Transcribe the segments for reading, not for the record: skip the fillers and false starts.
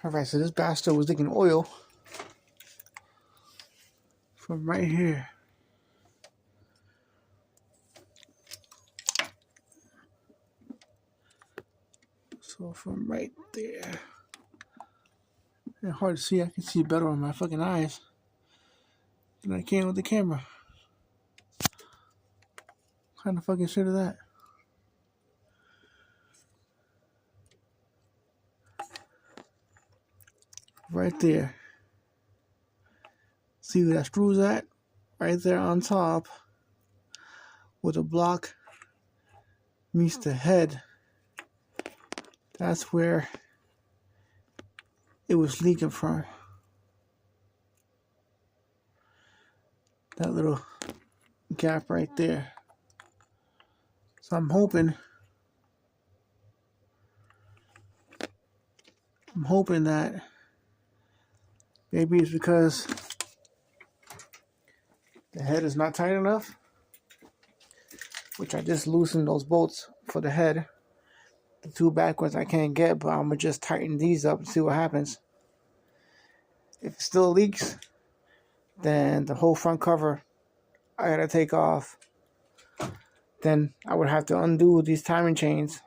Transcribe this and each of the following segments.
Alright, so this bastard was leaking oil from right here. So from right there. It's hard to see. I can see better on my fucking eyes than I can with the camera. What kind of fucking shit is that? Right there. See where that screw's at? Right there on top. Where the block meets the head. That's where it was leaking from. That little gap right there. So I'm hoping that maybe it's because the head is not tight enough, which I just loosened those bolts for the head. The two backwards I can't get, but I'm gonna just tighten these up and see what happens. If it still leaks, then the whole front cover I gotta take off. Then I would have to undo these timing chains,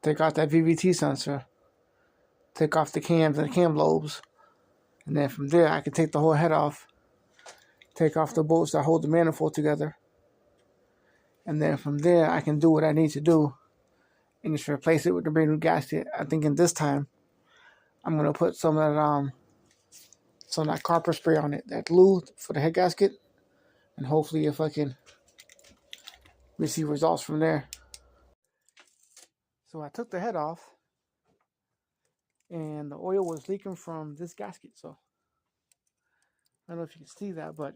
take out that VVT sensor, take off the cams and the cam lobes, and then from there I can take the whole head off, take off the bolts that hold the manifold together, and then from there I can do what I need to do and just replace it with the brand new gasket. I'm thinking this time I'm gonna put some of that copper spray on it, that glue for the head gasket, and hopefully if I can receive results from there. So I took the head off, and the oil was leaking from this gasket. So I don't know if you can see that, but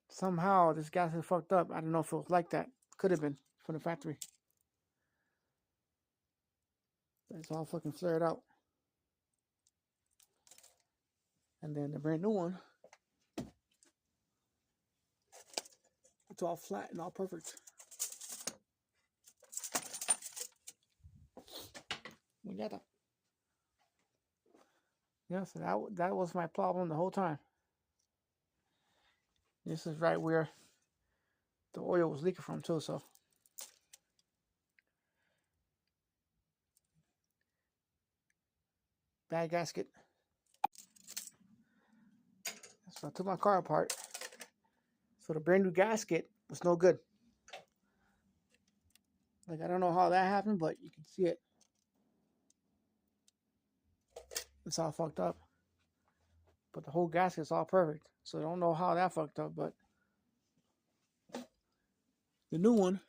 somehow this gasket fucked up. I don't know if it was like that. Could have been from the factory. It's all fucking flared out. And then the brand new one, it's all flat and all perfect. Yeah, so that was my problem the whole time. This is right where the oil was leaking from too, so. Bad gasket. So I took my car apart. So the brand new gasket was no good. Like, I don't know how that happened, but you can see it. It's all fucked up. But the whole gasket's all perfect. So I don't know how that fucked up, but the new one,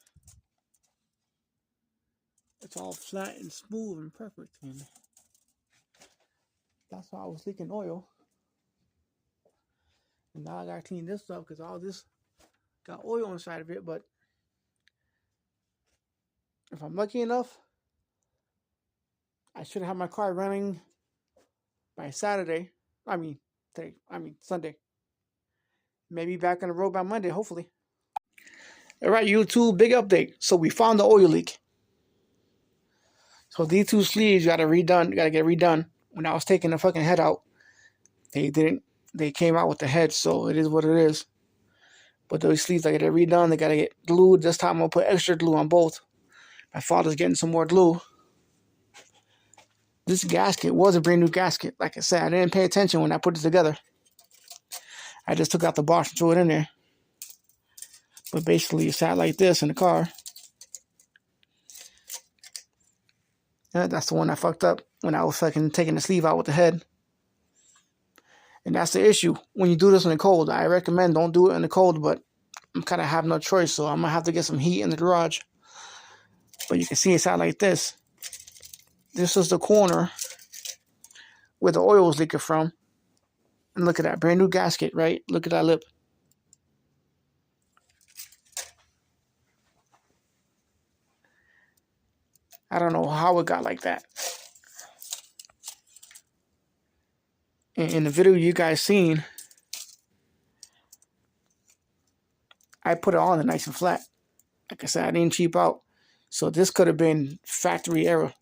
it's all flat and smooth and perfect. And that's why I was leaking oil. And now I gotta clean this up because all this got oil inside of it. But if I'm lucky enough, I should have my car running by Sunday. Maybe back on the road by Monday, hopefully. All right, YouTube, big update. So we found the oil leak. So these two sleeves gotta get redone. When I was taking the fucking head out, they came out with the head, so it is what it is. But those sleeves gotta get redone, they gotta get glued. This time I'm gonna put extra glue on both. My father's getting some more glue. This gasket was a brand new gasket. Like I said, I didn't pay attention when I put it together. I just took out the box and threw it in there. But basically it sat like this in the car. Yeah, that's the one I fucked up when I was fucking taking the sleeve out with the head. And that's the issue. When you do this in the cold, I recommend don't do it in the cold, but I'm kind of have no choice, so I'm going to have to get some heat in the garage. But you can see it sat like this. This is the corner where the oil was leaking from. And look at that, brand new gasket, right? Look at that lip. I don't know how it got like that. In the video you guys seen, I put it on nice and flat. Like I said, I didn't cheap out. So this could have been factory error.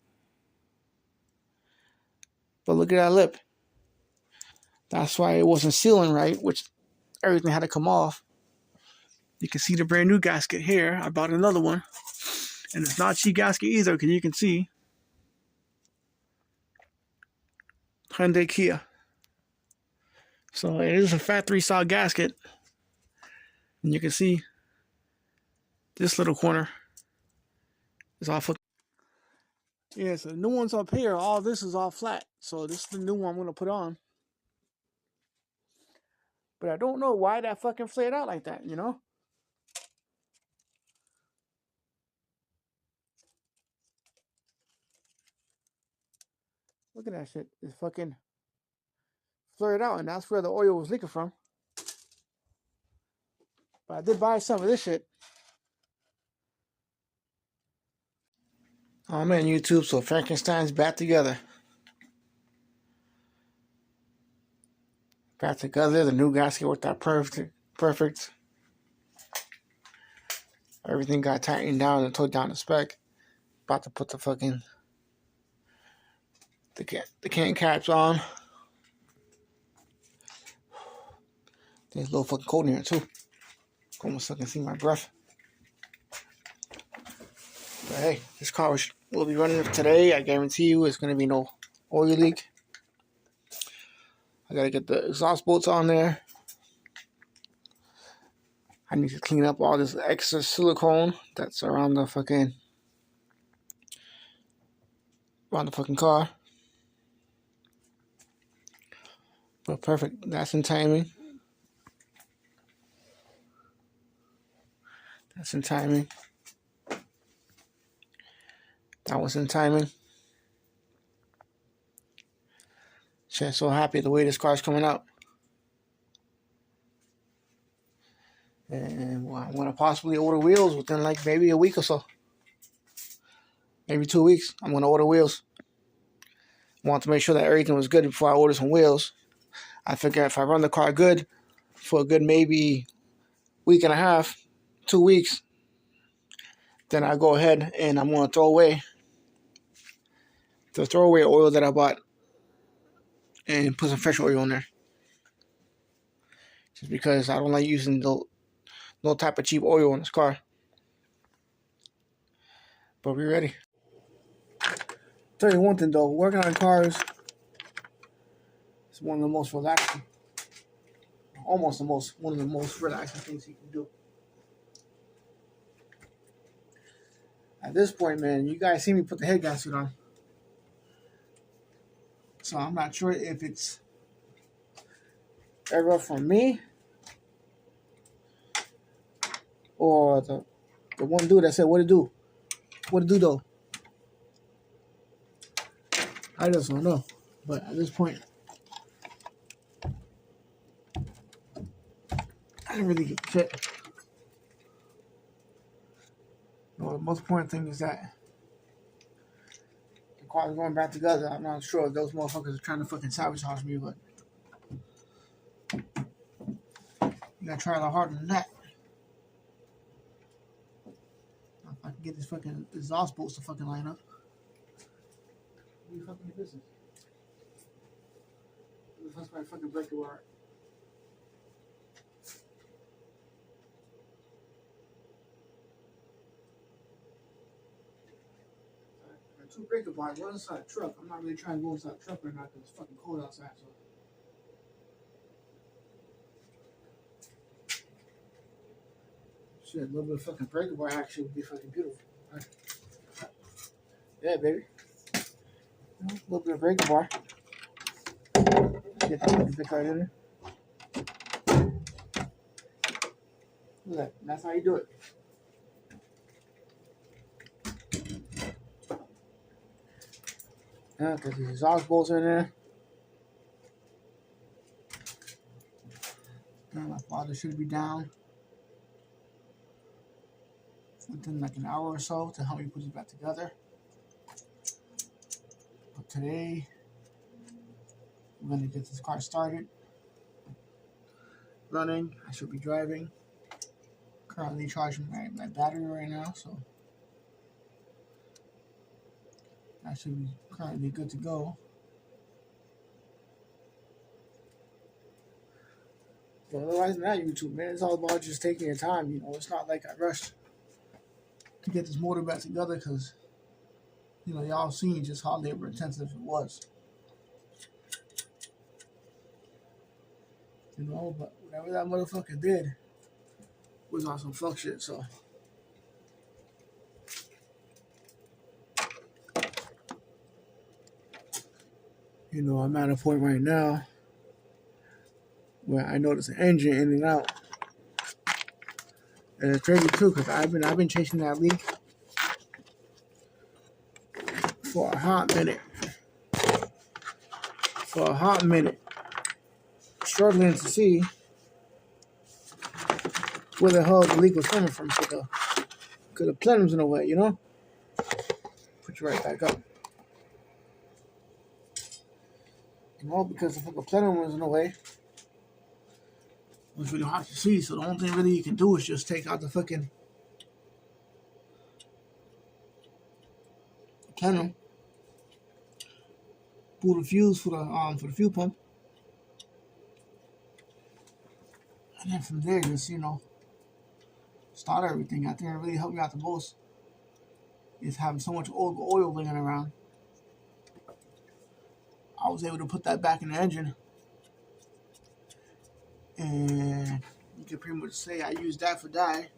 But look at that lip. That's why it wasn't sealing right, which everything had to come off. You can see the brand new gasket here. I bought another one. And it's not a cheap gasket either, because you can see Hyundai Kia. So it is a factory style gasket. And you can see this little corner is all fucked. Yeah, so the new one's up here. All this is all flat. So this is the new one I'm going to put on. But I don't know why that fucking flared out like that, you know? Look at that shit. It's fucking flared out, and that's where the oil was leaking from. But I did buy some of this shit. Oh, I'm on YouTube, so Frankenstein's back together. Back together. The new gasket worked out perfect. Everything got tightened down and towed down the spec. About to put the fucking the can caps on. There's a little fucking cold in here too. Almost fucking see my breath. But hey, this car will be running today. I guarantee you it's gonna be no oil leak. I gotta get the exhaust bolts on there. I need to clean up all this extra silicone that's around the fucking car. But perfect. That's in timing. That's in timing. That was in timing. Shit, so happy the way this car's coming out. And well, I'm gonna possibly order wheels within like maybe a week or so. Maybe 2 weeks. I'm gonna order wheels. I want to make sure that everything was good before I order some wheels. I figure if I run the car good for a good maybe week and a half, 2 weeks, then I go ahead and I'm gonna throw away the throwaway oil that I bought and put some fresh oil on there. Just because I don't like using no type of cheap oil on this car. But we're ready. Tell you one thing though, working on cars is one of the most relaxing, one of the most relaxing things you can do. At this point, man, you guys see me put the head gasket on. So I'm not sure if it's error from me or the one dude that said, what it do? What it do though? I just don't know. But at this point, I didn't really give a shit. The most important thing is that the car's going back together. I'm not sure if those motherfuckers are trying to fucking sabotage me, but you gotta try a lot harder than that. If I can get this fucking exhaust bolts to fucking line up. What you fucking business? That's my fucking breaker wire. I got 2 breaker bars, one inside the truck. I'm not really trying to go inside the truck right now because it's fucking cold outside. So. Shit, a little bit of fucking breaker bar action would be fucking beautiful. Right. Yeah, baby. A little bit of breaker bar. Get that fucking big right in there. Look at that. That's how you do it. Yeah, because these exhaust bolts in there. Yeah, my father should be down within like an hour or so to help me put it back together. But today, I'm going to get this car started. Running. I should be driving. Currently charging my battery right now, so That should be currently good to go. But otherwise than that, YouTube, man, it's all about just taking your time. It's not like I rushed to get this motor back together because, y'all seen just how labor intensive it was. But whatever that motherfucker did was on some fuck shit, so. I'm at a point right now where I notice an engine in and out. And it's crazy too, because I've been chasing that leak for a hot minute. Struggling to see where the hell the leak was coming from. Because the plenum's in the way, Put you right back up. Because the fucking plenum was in the way. It was really hard to see, so the only thing really you can do is just take out the fucking plenum, pull the fuse for the fuel pump, and then from there just start everything. I think it really helped me out the most is having so much oil laying around. I was able to put that back in the engine, and you can pretty much say I used that for dye.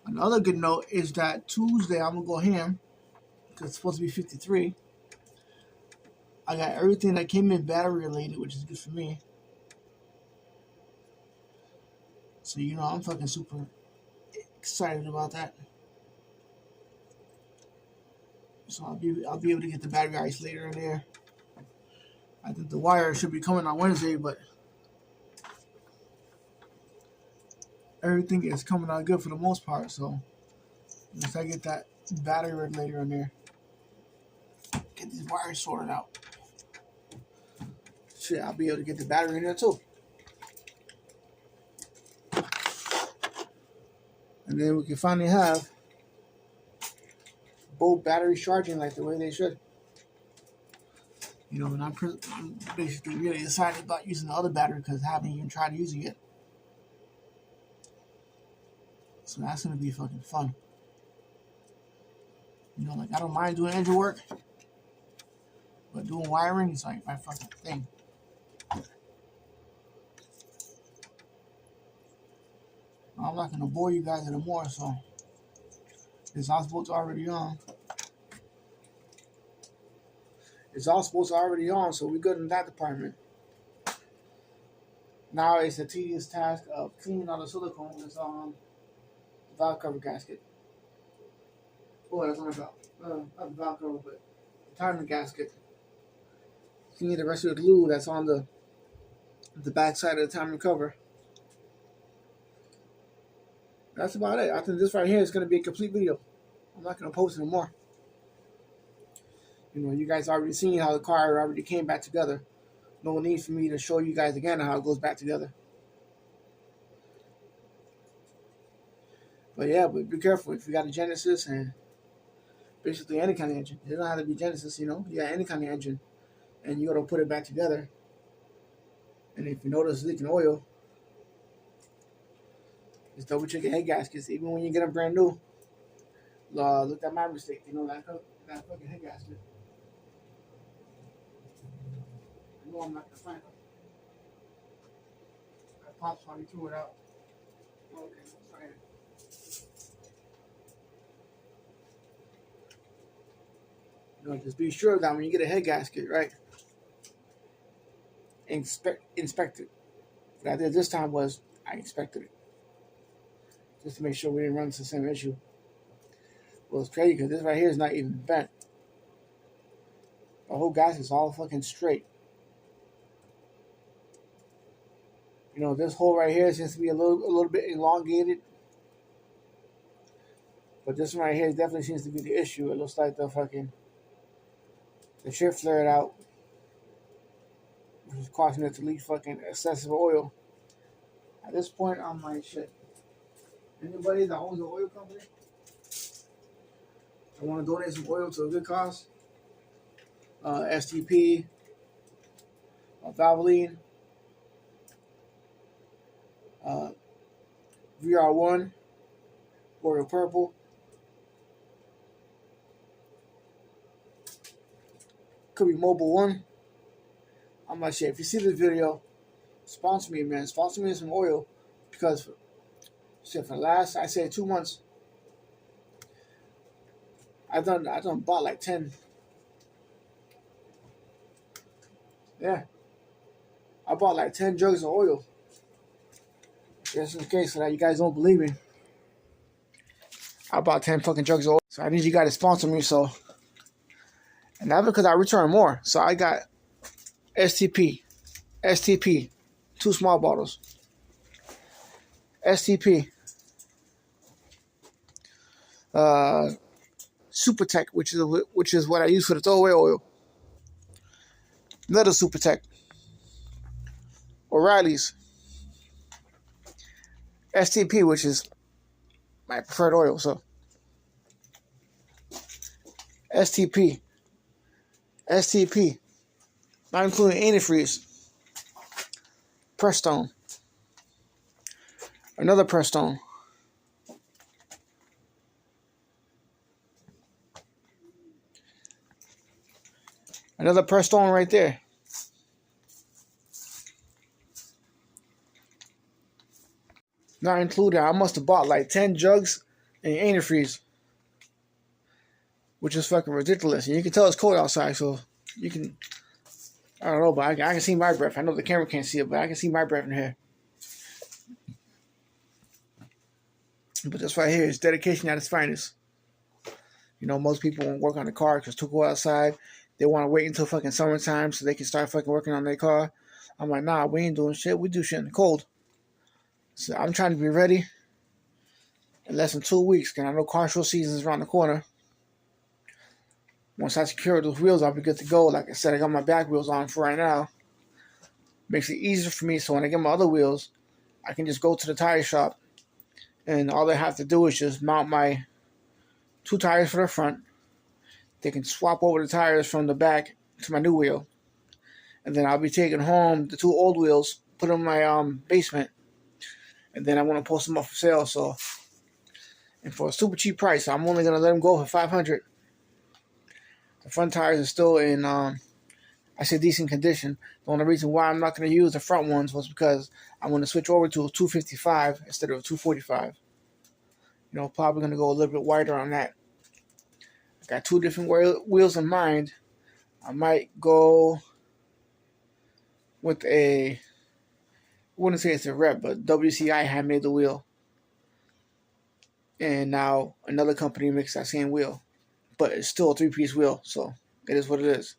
Another good note is that Tuesday I'm gonna go ham because it's supposed to be 53. I got everything that came in battery related, which is good for me. So I'm fucking super excited about that. So I'll be able to get the battery ice later in there. I think the wire should be coming on Wednesday, but everything is coming out good for the most part. So once I get that battery regulator in there, get these wires sorted out, shit, I'll be able to get the battery in there too. And then we can finally have both batteries charging like the way they should. And I'm basically really excited about using the other battery because I haven't even tried using it. So that's going to be fucking fun. I don't mind doing engine work, but doing wiring is like my fucking thing. I'm not going to bore you guys anymore, so this hospital's already on. It's all supposed to already on, so we're good in that department. Now it's the tedious task of cleaning all the silicone that's on the valve cover gasket. Oh, that's not about not the valve cover, but the timing gasket. Cleaning the rest of the glue that's on the back side of the timing cover. That's about it. I think this right here is going to be a complete video. I'm not going to post anymore. You guys already seen how the car already came back together. No need for me to show you guys again how it goes back together. But yeah, but be careful if you got a Genesis and basically any kind of engine. It doesn't have to be Genesis, you got any kind of engine, and you got to put it back together. And if you notice leaking oil, just double check your head gaskets. Even when you get them brand new, look at my mistake. That fucking head gasket. I know I'm not gonna find it. I popped probably threw it out. Okay, let's try it. Just be sure that when you get a head gasket, right, inspect it. What I did this time was I inspected it just to make sure we didn't run into the same issue. Well, it's crazy because this right here is not even bent. The whole gasket's all fucking straight. This hole right here seems to be a little bit elongated. But this one right here definitely seems to be the issue. It looks like the shit flared out, which is causing it to leak fucking excessive oil. At this point, I'm like, shit. Anybody that owns an oil company, I want to donate some oil to a good cause. STP, Valvoline, VR1, Royal Purple. Could be Mobile One. I'm like, shit, if you see this video, sponsor me, man. Sponsor me some oil. Because, shit, for the last, I say 2 months, I done bought like 10. Yeah. I bought like 10 jugs of oil. Just in case, so that you guys don't believe me. I bought 10 fucking jugs of oil. So I need you guys to sponsor me, so. And that's because I return more. So I got STP, 2 small bottles. STP, Super Tech, which is what I use for the throwaway oil. Another Super Tech, O'Reilly's, STP, which is my preferred oil. So STP, not including antifreeze. Prestone, another Prestone. Another Prestone right there. Not included. I must have bought like 10 jugs and antifreeze, which is fucking ridiculous. And you can tell it's cold outside, so you can. I don't know, but I can see my breath. I know the camera can't see it, but I can see my breath in here. But this right here is dedication at its finest. You know, most people won't work on the car because it's too cold outside. They want to wait until fucking summertime so they can start fucking working on their car. I'm like, nah, we ain't doing shit. We do shit in the cold. So I'm trying to be ready in less than 2 weeks, because I know car show season is around the corner. Once I secure those wheels, I'll be good to go. Like I said, I got my back wheels on for right now. Makes it easier for me, so when I get my other wheels, I can just go to the tire shop, and all they have to do is just mount my 2 tires for the front. They can swap over the tires from the back to my new wheel. And then I'll be taking home the 2 old wheels, put them in my basement, and then I want to post them up for sale. So, and for a super cheap price, I'm only going to let them go for $500. The front tires are still in, I say, decent condition. The only reason why I'm not going to use the front ones was because I'm going to switch over to a 255 instead of a 245. You know, probably going to go a little bit wider on that. I got 2 different wheels in mind. I might go with I wouldn't say it's a rep, but WCI had made the wheel. And now another company makes that same wheel. But it's still a 3-piece wheel, so it is what it is.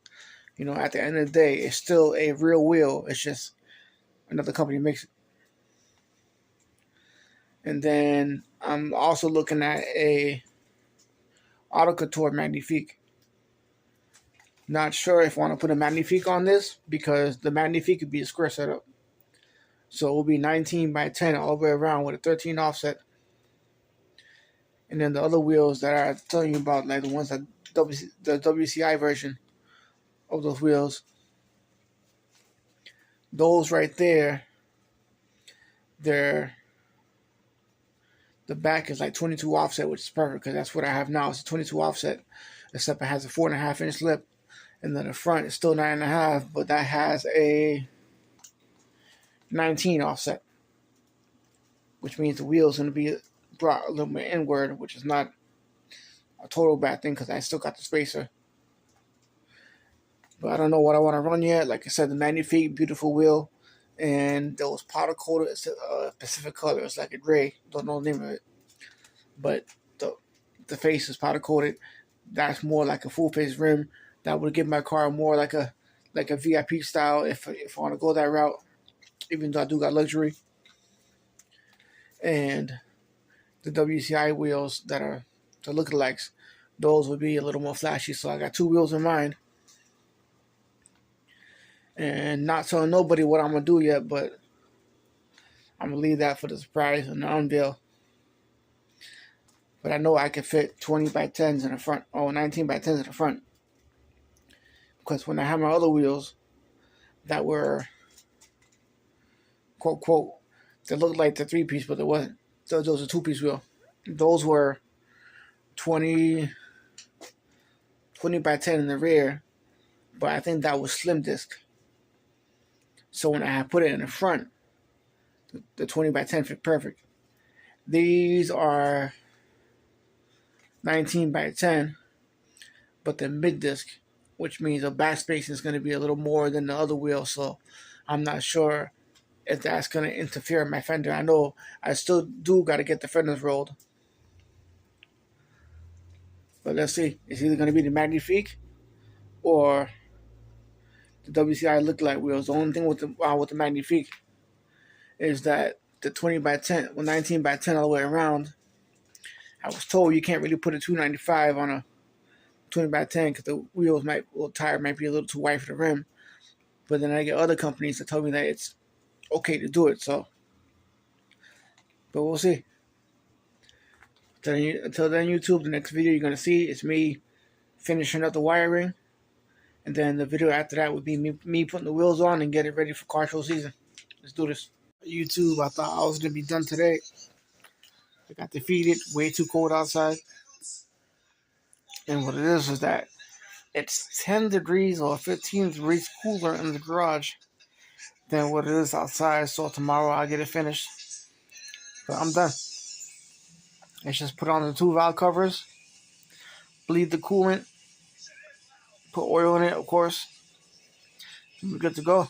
You know, at the end of the day, it's still a real wheel. It's just another company makes it. And then I'm also looking at a Auto Couture Magnifique. Not sure if I want to put a Magnifique on this, because the Magnifique could be a square setup. So it will be 19 by 10 all the way around with a 13 offset. And then the other wheels that I'm telling you about, like the ones that the WCI version of those wheels, those right there, the back is like 22 offset, which is perfect because that's what I have now. It's a 22 offset, except it has a 4.5-inch lip. And then the front is still 9.5, but that has a 19 offset, which means the wheel is going to be brought a little bit inward, which is not a total bad thing because I still got the spacer. But I don't know what I want to run yet. Like I said, the Magnifique, beautiful wheel, and those powder coated Pacific color. It's like a gray. Don't know the name of it, but the face is powder coated. That's more like a full face rim. That would give my car more like a VIP style if I want to go that route. Even though I do got luxury. And the WCI wheels that are the lookalikes, those would be a little more flashy. So I got 2 wheels in mind. And not telling nobody what I'm going to do yet, but I'm going to leave that for the surprise and the unveil. But I know I can fit 20 by 10s in the front, or 19 by 10s in the front. Because when I had my other wheels that were, quote, quote, that looked like the 3-piece, but it wasn't. Those was a 2-piece wheel. Those were 20 by 10 in the rear, but I think that was slim disc. So when I put it in the front, the 20 by 10 fit perfect. These are 19 by 10, but the mid disc, which means the back space is going to be a little more than the other wheel. So I'm not sure if that's going to interfere with my fender. I know I still do got to get the fenders rolled. But let's see. It's either going to be the Magnifique or the WCI Look-Alike wheels. The only thing with the Magnifique is that the 20 by 10, 19 by 10 all the way around, I was told you can't really put a 295 on a 20 by 10 because the tire might be a little too wide for the rim. But then I get other companies that tell me that it's okay to do it. So, but we'll see. Until then, YouTube, the next video you're going to see is me finishing up the wiring. And then the video after that would be me putting the wheels on and get it ready for car show season. Let's do this. YouTube, I thought I was going to be done today. I got defeated. Way too cold outside. And what it is that it's 10 degrees or 15 degrees cooler in the garage than what it is outside. So tomorrow I'll get it finished. But I'm done. Let's just put on the 2 valve covers, bleed the coolant, put oil in it, of course. We're good to go.